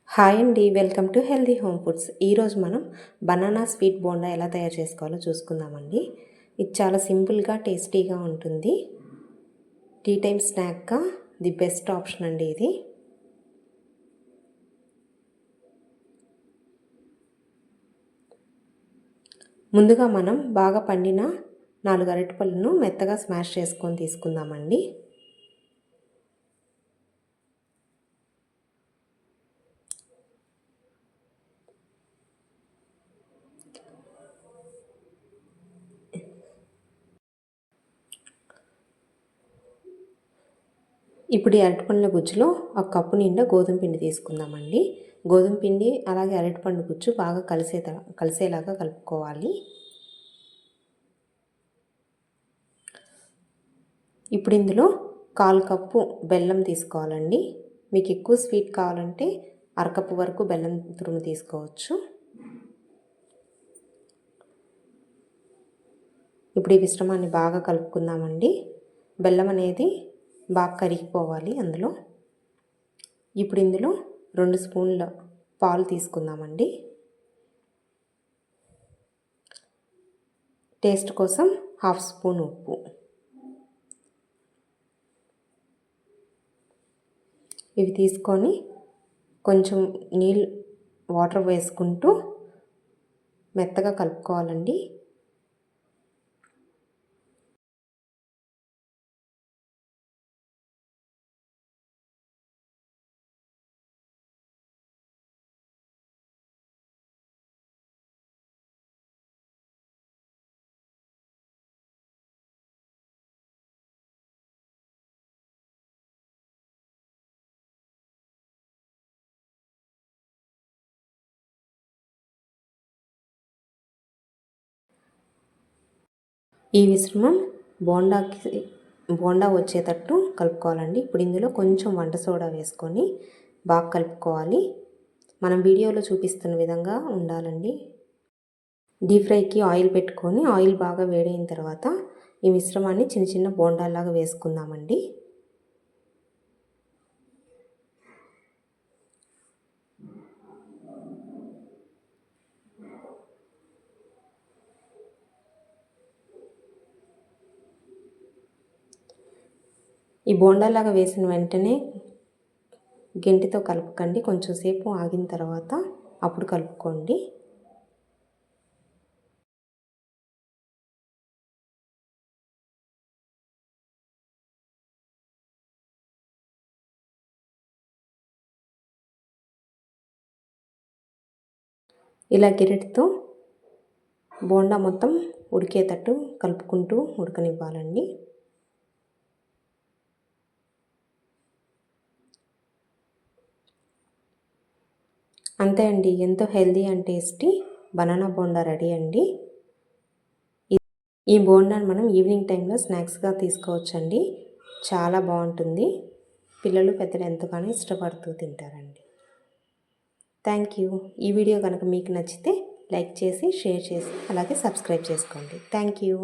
Hi అండి, welcome to healthy home foods. ఈరోజు మనం బనానా స్వీట్ బోండా ఎలా తయారు చేసుకోవాలో చూసుకుందామండి. ఇది చాలా సింపుల్గా టేస్టీగా ఉంటుంది. టీ టైమ్ స్నాక్గా ది బెస్ట్ ఆప్షన్ అండి ఇది. ముందుగా మనం బాగా పండిన 4 అరటిపళ్ళను మెత్తగా స్మాష్ చేసుకొని తీసుకుందామండి. ఇప్పుడు ఈ అరటిపండ్ల గుజ్జులో ఒక కప్పు నిండా గోధుమ పిండి తీసుకుందామండి. గోధుమ పిండి అలాగే అరటిపండు గుజ్జు బాగా కలిసేలాగా కలుపుకోవాలి. ఇప్పుడు ఇందులో 1/4 కప్పు బెల్లం తీసుకోవాలండి. మీకు ఎక్కువ స్వీట్ కావాలంటే అరకప్పు వరకు బెల్లం తురుము తీసుకోవచ్చు. ఇప్పుడు ఈ మిశ్రమాన్ని బాగా కలుపుకుందామండి. బెల్లం అనేది బాగా కరిగిపోవాలి అందులో. ఇప్పుడు ఇందులో 2 స్పూన్ల పాలు తీసుకుందామండి. టేస్ట్ కోసం 1/2 స్పూన్ ఉప్పు. ఇవి తీసుకొని కొంచెం వాటర్ వేసుకుంటూ మెత్తగా కలుపుకోవాలండి. ఈ మిశ్రమం బోండా వచ్చేటట్టు కలుపుకోవాలండి. ఇప్పుడు ఇందులో కొంచెం వంట సోడా వేసుకొని బాగా కలుపుకోవాలి. మనం వీడియోలో చూపిస్తున్న విధంగా ఉండాలండి. డీప్ ఫ్రైకి ఆయిల్ పెట్టుకొని ఆయిల్ బాగా వేడైన తర్వాత ఈ మిశ్రమాన్ని చిన్న చిన్న బోండాలాగా వేసుకుందామండి. ఈ బోండాలాగా వేసిన వెంటనే గెంటితో కలుపుకండి. కొంచెం సేపు ఆగిన తర్వాత అప్పుడు కలుపుకోండి. ఇలా గెరిటితో బోండా మొత్తం ఉడికేటట్టు కలుపుకుంటూ ఉడకనివ్వాలండి. అంతే అండి, ఎంతో healthy and tasty banana bonda ready అండి. ఈ బోండాను మనం ఈవినింగ్ టైంలో స్నాక్స్గా తీసుకోవచ్చండి. చాలా బాగుంటుంది. పిల్లలు పెద్దలు ఎంతగానో ఇష్టపడుతూ తింటారండి. Thank you. ఈ వీడియో కనుక మీకు నచ్చితే లైక్ చేసి, షేర్ చేసి, అలాగే సబ్స్క్రైబ్ చేసుకోండి. Thank you.